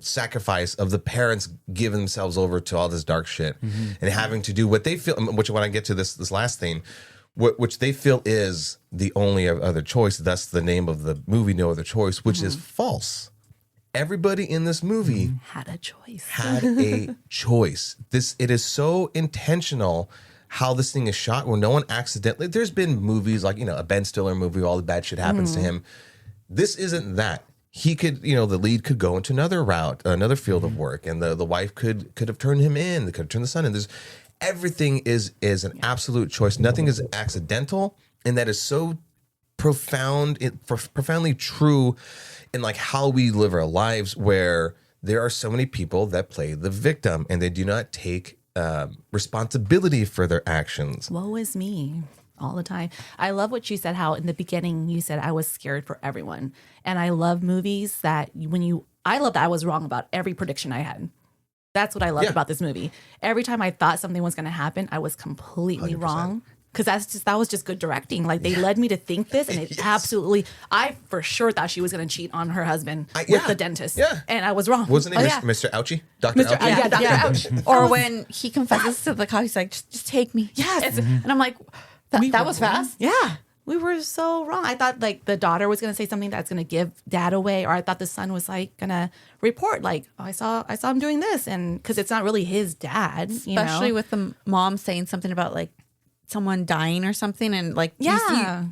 sacrifice of the parents giving themselves over to all this dark shit and having to do what they feel, which when I get to this last thing, which they feel is the only other choice. That's the name of the movie, No Other Choice, which is false. Everybody in this movie Had a choice. had a choice. It is so intentional how this thing is shot, where no one accidentally. There's been movies like a Ben Stiller movie, where all the bad shit happens to him. This isn't that. He could, the lead could go into another route, another field of work, and the wife could have turned him in. They could have turned the son in. Everything is an absolute choice. Nothing is accidental, and that is so profoundly true in like how we live our lives, where there are so many people that play the victim and they do not take responsibility for their actions. Woe is me all the time. I love what you said, how in the beginning you said I was scared for everyone. And I love movies that I love that I was wrong about every prediction I had. That's what I loved about this movie. Every time I thought something was going to happen, I was completely 100%. wrong. because that was just good directing. Like they led me to think this, and it absolutely. I for sure thought she was going to cheat on her husband with the dentist. Yeah, and I was wrong. Wasn't it Mr. Ouchie? Dr. Ouchie? Yeah, Dr. Ouch. Or when he confesses to the cop, he's like, just take me. Yes, And I'm like, that was fast. Yeah. We were so wrong. I thought like the daughter was going to say something that's going to give dad away, or I thought the son was like going to report like, oh, I saw him doing this, and because it's not really his dad, Especially with the mom saying something about like someone dying or something, and like you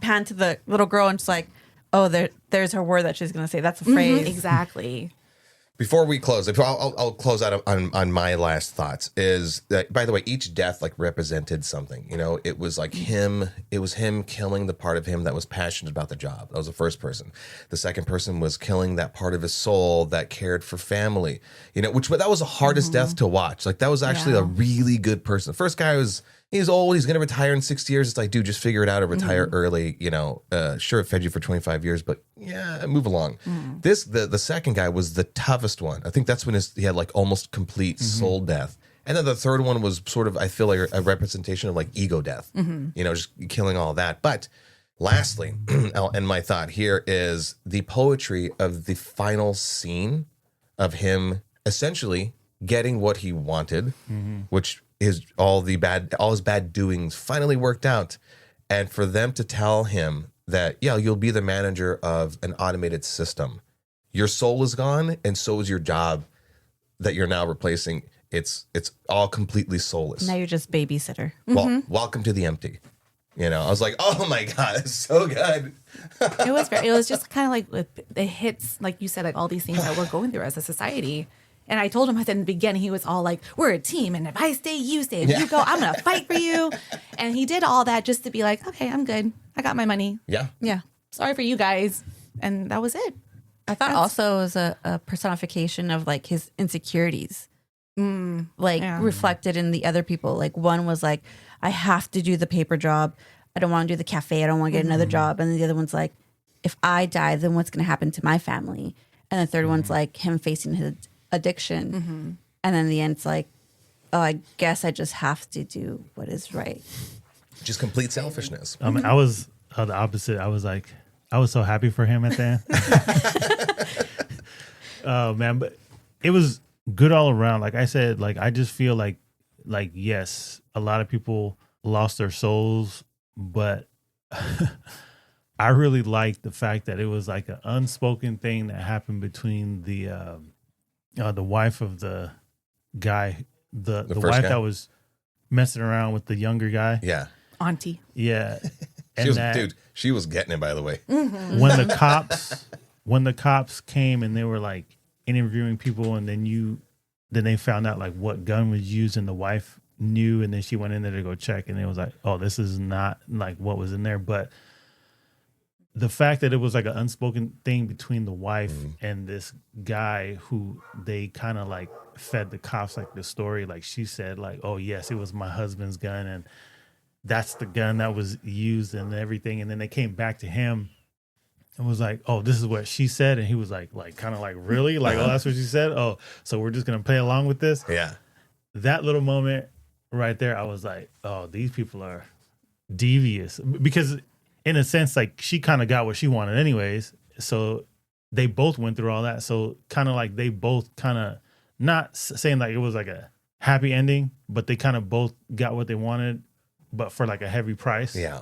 pan to the little girl and it's like, oh, there's her word that she's going to say. That's a phrase. Exactly. Before we close, I'll close out on my last thoughts. Is that, by the way, each death like represented something. It was like him. It was him killing the part of him that was passionate about the job. That was the first person. The second person was killing that part of his soul that cared for family. That was the hardest death to watch. Like that was actually a really good person. The first guy he's old. He's going to retire in 6 years. It's like, dude, just figure it out or retire early. Sure, it fed you for 25 years, but yeah, move along. The second guy was the toughest one. I think that's when he had like almost complete soul death. And then the third one was sort of, I feel like a representation of like ego death, just killing all that. But lastly, I'll end my thought here is the poetry of the final scene of him essentially getting what he wanted, which all his bad doings finally worked out, and for them to tell him that you'll be the manager of an automated system. Your soul is gone, and so is your job that you're now replacing. It's all completely soulless. Now you're just babysitter. Well, welcome to the empty. I was like, oh my god, it's so good. It was just kind of like it hits, like you said, like all these things that we're going through as a society. And I told him, I said in the beginning, he was all like, we're a team. And if I stay, you stay. If you go, I'm going to fight for you. And he did all that just to be like, okay, I'm good. I got my money. Yeah. Yeah. Sorry for you guys. And that was it. I thought also it was a personification of like his insecurities, reflected in the other people. Like one was like, I have to do the paper job. I don't want to do the cafe. I don't want to get another job. And then the other one's like, if I die, then what's going to happen to my family? And the third one's like him facing his addiction. And then the end, it's like, oh, I guess I just have to do what is right. Just complete selfishness. I was the opposite. I was like, I was so happy for him at the end. Oh man, but it was good all around. Like I said, like I just feel like yes, a lot of people lost their souls, but I really liked the fact that it was like an unspoken thing that happened between the wife of the guy, the wife guy? that was messing around with the younger guy. Yeah. Auntie. Yeah. She was getting it, by the way. When the cops came and they were like interviewing people, and then they found out like what gun was used, and the wife knew, and then she went in there to go check, and it was like, oh, this is not like what was in there. But the fact that it was like an unspoken thing between the wife and this guy who they kind of like fed the cops like the story, like she said like, oh yes, it was my husband's gun, and that's the gun that was used and everything. And then they came back to him and was like, oh, this is what she said. And he was like kind of like, really? Like, oh, that's what she said? Oh, so we're just going to play along with this? Yeah. That little moment right there, I was like, oh, these people are devious. Because in a sense, like she kind of got what she wanted anyways. So they both went through all that. So kind of like they both kind of, not saying like it was like a happy ending, but they kind of both got what they wanted, but for like a heavy price. Yeah.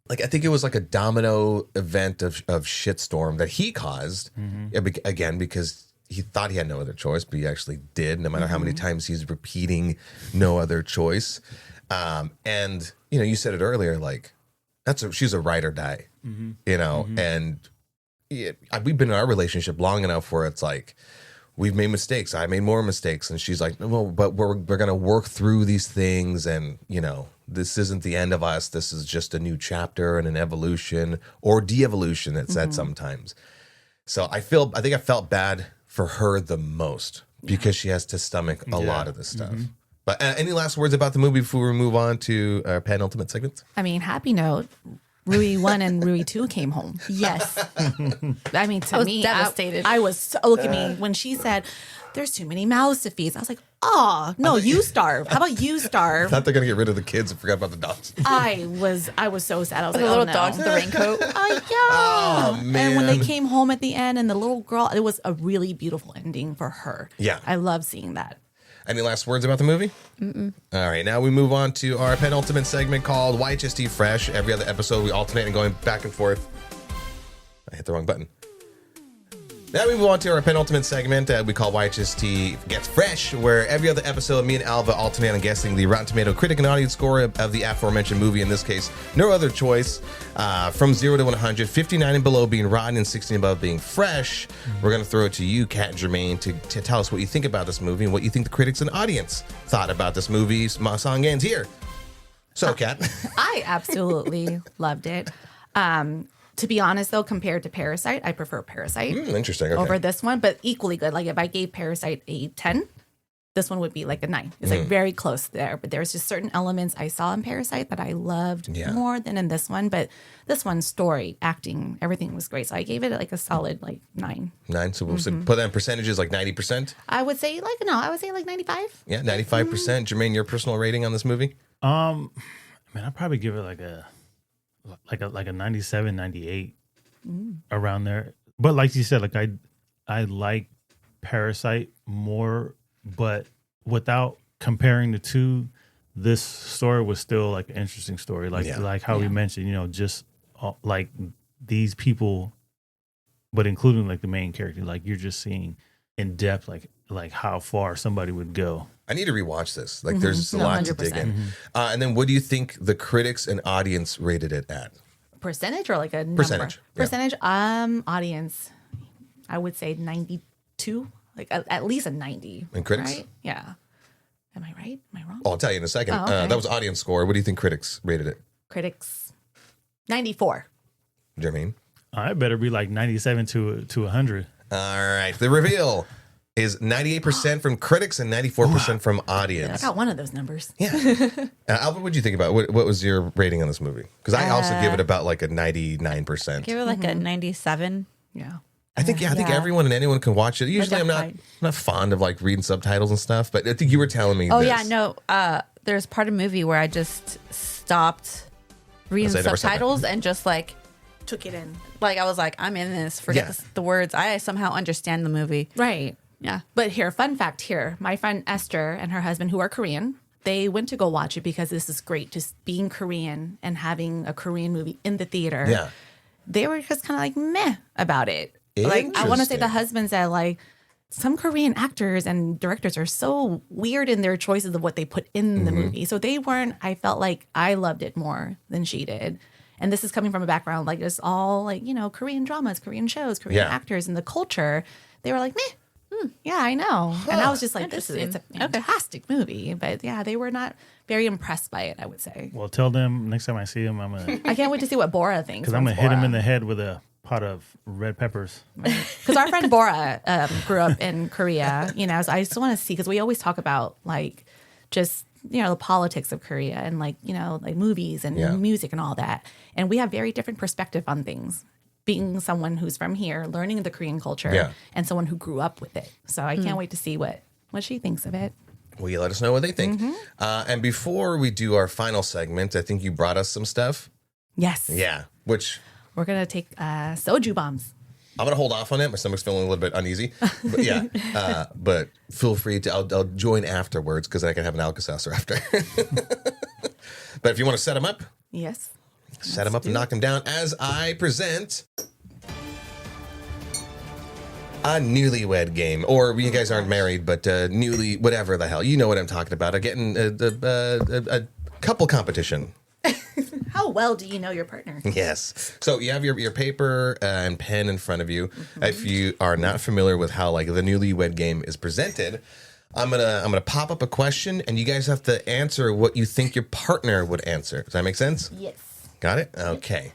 Like I think it was like a domino event of shitstorm that he caused, again, because he thought he had no other choice, but he actually did, no matter how many times he's repeating no other choice. And, you said it earlier, like she's a ride or die, and we've been in our relationship long enough where it's like, we've made mistakes. I made more mistakes. And she's like, well, but we're going to work through these things. And, this isn't the end of us. This is just a new chapter and an evolution or de-evolution, it's said sometimes. So I think I felt bad for her the most because she has to stomach a lot of this stuff. But any last words about the movie before we move on to our penultimate segment? I mean, happy note. Rui 1 and Rui 2 came home. Yes. I mean, to I was me, devastated. I was so, look at me when she said, "There's too many mouths to feast." I was like, "Oh no, you starve. How about you I starve?" thought they're gonna get rid of the kids and forgot about the dogs. I was so sad. I was The like, little "Oh, no." dogs with the raincoat. Yeah. Oh, And when they man. came home at the end, and the little girl, it was a really beautiful ending for her. Yeah. I love seeing that. Any last words about the movie? Mm-mm. All right, now we move on to our penultimate segment called YHST Fresh. Every other episode, we alternate and going back and forth. I hit the wrong button. Now we move on to our penultimate segment we call YHST Gets Fresh, where every other episode, me and Alva alternate on guessing the Rotten Tomato critic and audience score of the aforementioned movie. In this case, no other choice. From 0 to 100, 59 and below being rotten and 16 and above being fresh. We're going to throw it to you, Kat and Jermaine, to tell us what you think about this movie and what you think the critics and audience thought about this movie. My song ends here. So, Kat. I absolutely loved it. To be honest, though, compared to Parasite, I prefer Parasite Interesting. Okay. over this one, but equally good. Like if I gave Parasite a 10, this one would be like a 9. It's like very close there. But there's just certain elements I saw in Parasite that I loved more than in this one. But this one's story, acting, everything was great. So I gave it like a solid like 9. 9. So we'll put that in percentages like 90%. I would say like 95. Yeah, 95%. Jermaine, your personal rating on this movie? Man, I'd probably give it like a 97, 98 around there. But like you said, like I like Parasite more, but without comparing the two, this story was still like an interesting story. Like how we mentioned, just like these people, but including like the main character, like you're just seeing in depth, like how far somebody would go. I need to rewatch this. Like, there's a lot to dig 100%. in. And then, what do you think the critics and audience rated it at? Percentage or like a number? Percentage, yeah. Percentage. Audience, I would say 92. Like at least a 90. And critics? Right? Yeah. Am I right? Am I wrong? I'll tell you in a second. Oh, okay. That was audience score. What do you think critics rated it? Critics, 94. Jermaine? I better be like 97 to 100. All right. The reveal is 98% from critics and 94% from I audience. got one of those numbers. Yeah. Albert, what did you think about it? What was your rating on this movie? Because I also give it about like a 99%. Give it like a 97. Yeah. I think Yeah. everyone and anyone can watch it. Usually, I'm high. not fond of like reading subtitles and stuff, but I think you were telling me. Oh this. yeah, no. There's part of the movie where I just stopped reading I never saw that. subtitles and just like Took it in. I was like, I'm in this. Forget Yeah. the words. I somehow understand the movie. Right. Yeah. But here, fun fact here. My friend Esther and her husband, who are Korean, they went to go watch it because this is great. Just being Korean and having a Korean movie in the theater. Yeah. They were just kind of like meh about it. Like, I want to say the Interesting. husband said, like, some Korean actors and directors are so weird in their choices of what they put in the movie. So they weren't, I felt like I loved it more than she did. And this is coming from a background, like, it's all like, Korean dramas, Korean shows, Korean Yeah. actors, and the culture. They were like, meh. Yeah, I know. And I was just like, it's a fantastic movie. But yeah, they were not very impressed by it, I would say. Well, tell them next time I see them, I'm gonna I can't wait to see what Bora thinks. because I'm gonna hit him in the head with a pot of red peppers. Because our friend Bora grew up in Korea, so I just want to see, because we always talk about like just, the politics of Korea and like movies and Yeah. music and all that. And we have very different perspective on things. Being someone who's from here, learning the Korean culture, Yeah. and someone who grew up with it. So I can't wait to see what she thinks of it. Will you let us know what they think? And before we do our final segment, I think you brought us some stuff. Yes. Yeah. Which We're going to take soju bombs. I'm going to hold off on it. My stomach's feeling a little bit uneasy. But yeah. But feel free to, I'll join afterwards because I can have an Alka-Seltzer after. But if you want to set them up, Yes. set them up and knock them down as I present a newlywed game. Or you guys aren't married, but newly, whatever the hell. You know what I'm talking about. I'm getting a couple competition. How well do you know your partner? Yes. So you have your paper and pen in front of you. If you are not familiar with how like the newlywed game is presented, I'm gonna pop up a question and you guys have to answer what you think your partner would answer. Does that make sense? Yes. Got it? Okay.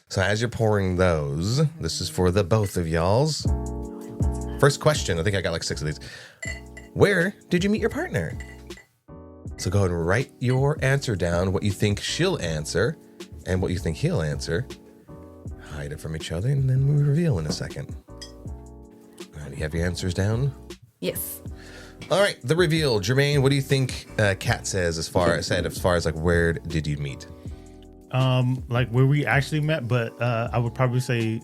So as you're pouring those, this is for the both of y'all's. First question. I think I got like 6 of these. Where did you meet your partner? So go ahead and write your answer down, what you think she'll answer. and what you think he'll answer. Hide it from each other, and then we reveal in a second. All right, you have your answers down? Yes. All right, the reveal. Jermaine, what do you think Kat says as far as like where did you meet? Like where we actually met, but I would probably say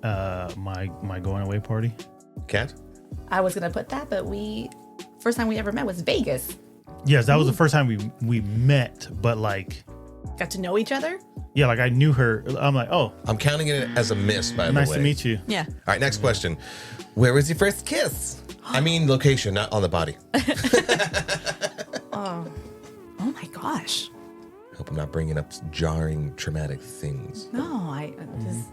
my going away party. Kat? I was gonna put that, but first time we ever met was Vegas. Yes, that was the first time we met, but like Got to know each other. yeah, like I knew her. I'm like, oh, I'm counting it as a miss, by the way. nice to meet you. Yeah. All right, next question. Where was your first kiss? I mean location, not on the body. Oh my gosh. Hope I'm not bringing up jarring, traumatic things. No, I just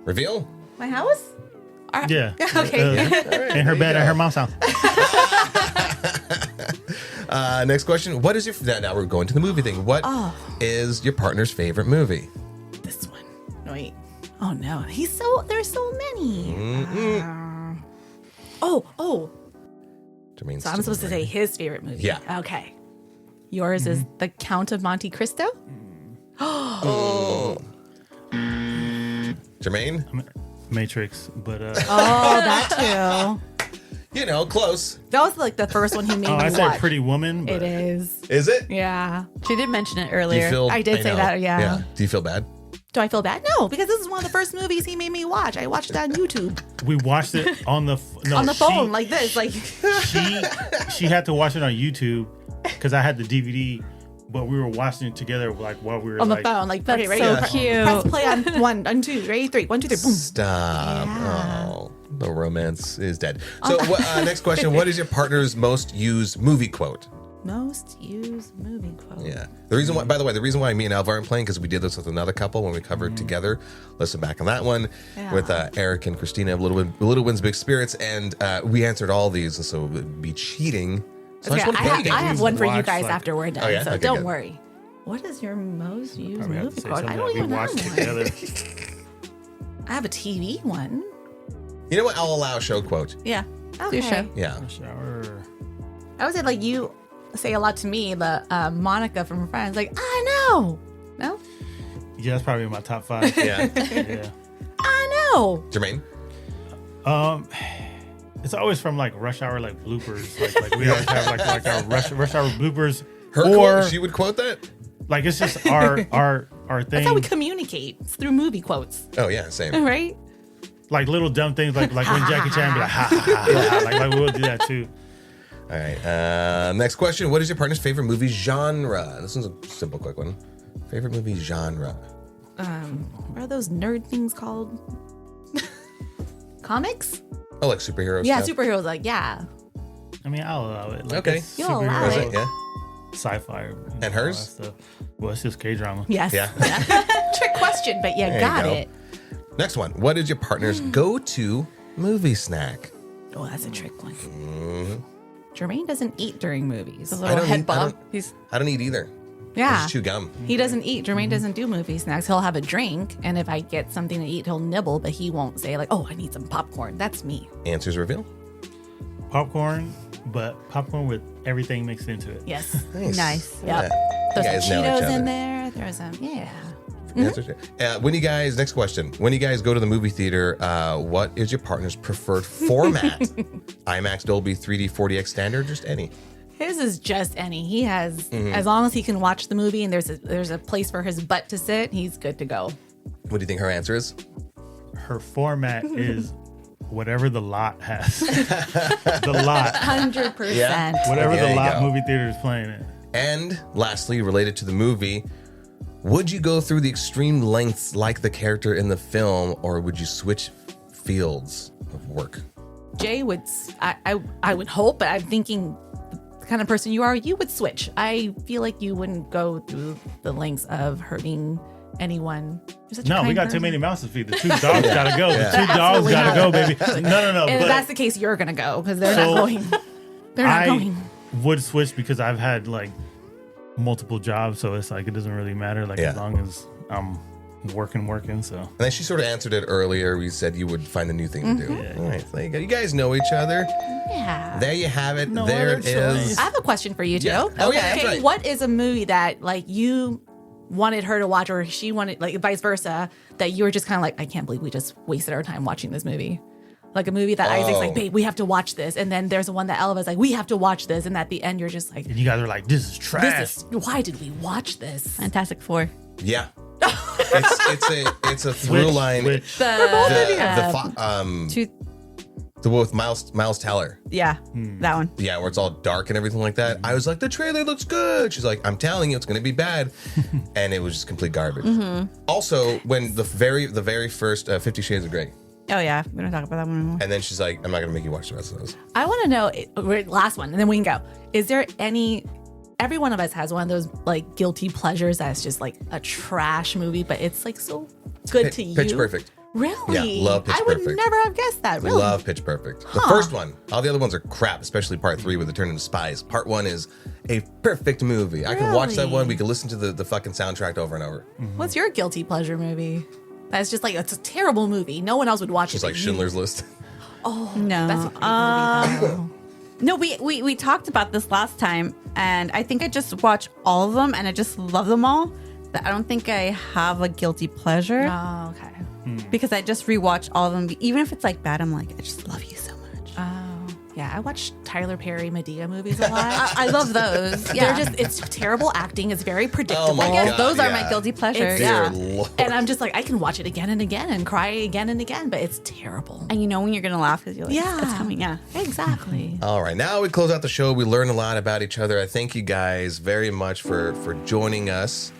Reveal? my house. Yeah. Okay. In her bed at her mom's house. Next question. What is your... Now we're going to the movie thing. What is your partner's favorite movie? This one. Wait. Oh no. There's so many. Oh. Jermaine's So I'm supposed to say his favorite movie. Yeah. Okay. Yours is The Count of Monte Cristo? Jermaine? Matrix, but Oh, that too. You know, close. That was like the first one he made me I watch. said Pretty Woman. But It is. Is it? Yeah. She did mention it Do you earlier. feel... I did say know. that, yeah. Do you feel bad? Do I feel bad? No, because this is one of the first movies he made me watch. I watched it on YouTube. we watched it on the On the phone, like this. Like she had to watch it on YouTube because I had the DVD, but we were watching it together like while we were on the like, phone. Like, That's okay, right so here. cute. Press play on 1, on 2, ready, 3, 1, 2, 3, boom. Stop. Yeah. Oh, the romance is dead. So next question. What is your partner's most used movie quote? Most used movie quote. Yeah. The reason why, by the way, me and Alvar aren't playing because we did this with another couple when we covered together. Listen back on that one with Eric and Christina of Little Wins Big Spirits, and we answered all these, and so it would be cheating. So Okay, just wanna play the game. I have one for you Watch, guys like- after we're done, Oh, yeah? so Okay, don't good. worry. What is your most used probably have to movie say quote? something I that don't we even know watched one. together. I have a TV one. You know what? I'll allow a show quote. Yeah. Okay. Do show. Yeah. Shower. I would say like you say a lot to me, the Monica from Friends, like, I know. No? Yeah, that's probably in my top 5. Yeah. Yeah. I know. Jermaine? It's always from like rush hour, like bloopers. Like we always have like our rush hour bloopers. Her or quote? She would quote that? like it's just our thing. That's how we communicate. It's through movie quotes, Oh, yeah. Same. right? like little dumb things like when Jackie Chan be like ha ha ha, ha. Like we'll do that too. All right. Next question. What is your partner's favorite movie genre? This one's a simple, quick one. Favorite movie genre? What are those nerd things called? Comics? Oh, like superhero Yeah, stuff? superheroes. Like, yeah. I mean, I'll allow it. Like, Okay. it's You'll allow superhero, it. Yeah. sci-fi, And hers? all that stuff. Well, it's just K-drama. Yes. Yeah. Trick question, but There you got go. it. Next one. What is your partner's go-to movie snack? Oh, that's a trick one. Jermaine doesn't eat during movies. The little don't head eat- bob. He's I don't eat either. I Yeah. just chew gum. He doesn't eat. Jermaine doesn't do movie snacks. He'll have a drink, and if I get something to eat, he'll nibble, but he won't say like, "Oh, I need some popcorn." That's me. Answers reveal. Popcorn, but popcorn with everything mixed into it. Yes. nice. Yep. Yeah. There's You guys some know each Cheetos other. in there. There's some, yeah. Answers. When you guys, next question. When you guys go to the movie theater, what is your partner's preferred format? IMAX, Dolby, 3D, 4DX standard, just any? His is just any. He has, as long as he can watch the movie and there's a place for his butt to sit, he's good to go. What do you think her answer is? Her format is whatever the lot has. The lot. 100%. Yeah. Whatever There the you lot go. movie theater is playing it. And lastly, related to the movie, would you go through the extreme lengths like the character in the film, or would you switch fields of work? Jay would, I would hope, but I'm thinking the kind of person you are, you would switch. I feel like you wouldn't go through the lengths of hurting anyone. You're such a No, we kind got person. too many mouths to feed. The 2 dogs gotta go. The 2 dogs Absolutely gotta not. go, baby. No. And if But that's the case, you're gonna go because they're So, not going. They're not I going. would switch because I've had like multiple jobs, so it's like it doesn't really matter. Like Yeah. as long as I'm working. So And then she sort of answered it earlier. We said you would find a new thing to do. Yeah. All right, so there you go. You guys know each other. Yeah. There you have it. No there other it is. choice. I have a question for you, Yeah. Joe. Oh, yeah, that's right. What is a movie that like you wanted her to watch, or she wanted, like vice versa, that you were just kind of like, I can't believe we just wasted our time watching this movie. Like a movie that Isaac's like, babe, we have to watch this. And then there's the one that Elva's like, we have to watch this. And at the end, you're just like, And you guys are like, this is trash. Why did we watch this? Fantastic Four. Yeah. It's a through line. Which, The one with Miles Teller. Yeah, that one. Yeah, where it's all dark and everything like that. I was like, the trailer looks good. She's like, I'm telling you, it's going to be bad. And it was just complete garbage. Also, when the very first 50 Shades of Grey. Oh yeah, we don't talk about that one anymore. And then she's like, I'm not going to make you watch the rest of those. I want to know, last one, and then we can go. Is there every one of us has one of those like guilty pleasures that's just like a trash movie, but it's like so good to you? Pitch Perfect. Really? Yeah, love Pitch Perfect. I would never have guessed that. Really? Love Pitch Perfect. The first one. All the other ones are crap, especially part 3 where they turn into spies. Part 1 is a perfect movie. I can watch that one. We can listen to the fucking soundtrack over and over. What's your guilty pleasure movie? That's just like, it's a terrible movie. No one else would watch it. Just like Schindler's List. Oh, No. That's a great movie, though. No, we talked about this last time, and I think I just watch all of them, and I just love them all. But I don't think I have a guilty pleasure Oh, okay. because I just rewatch all of them. Even if it's like bad, I'm like, I just love you so much. Oh, yeah. I watch Tyler Perry Medea movies a lot. I love those. Yeah, It's terrible acting. It's very predictable. Oh my I guess God, those are yeah. my guilty pleasure. It's- Yeah. Dear Lord. And I'm just like, I can watch it again and again and cry again and again, but it's terrible. And you know when you're gonna laugh because you're like, Yeah. it's coming. Yeah. Exactly. All right, now we close out the show. We learn a lot about each other. I thank you guys very much for joining us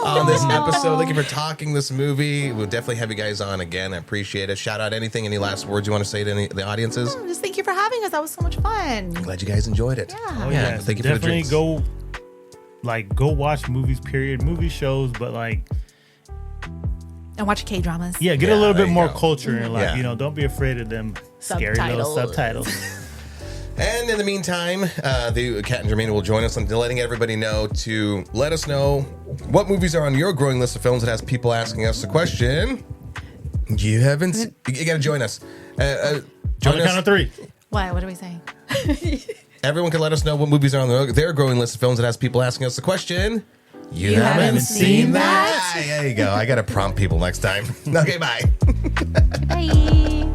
on this episode. Thank you for talking this movie. We'll definitely have you guys on again. I appreciate it. Shout out anything, any last words you want to say to the audiences? Just thank you for having us. That was so much fun. Glad you guys enjoyed it. Yeah. oh yeah, Thank you for the definitely drinks. go watch movies. Period. Movie shows, but like, And watch K-dramas. yeah, get Yeah, a little there bit you more go. culture in life. Yeah. You know, don't be afraid of them scary little Subtitles. subtitles. And in the meantime, the Kat and Jermaine will join us on letting everybody know to let us know what movies are on your growing list of films that has people asking us the question. You haven't. You got to join us. On Join the count of 3. What are we saying? Everyone can let us know what movies are on their growing list of films that has people asking us the question. You haven't seen that? There you go. I got to prompt people next time. Okay, bye. Bye.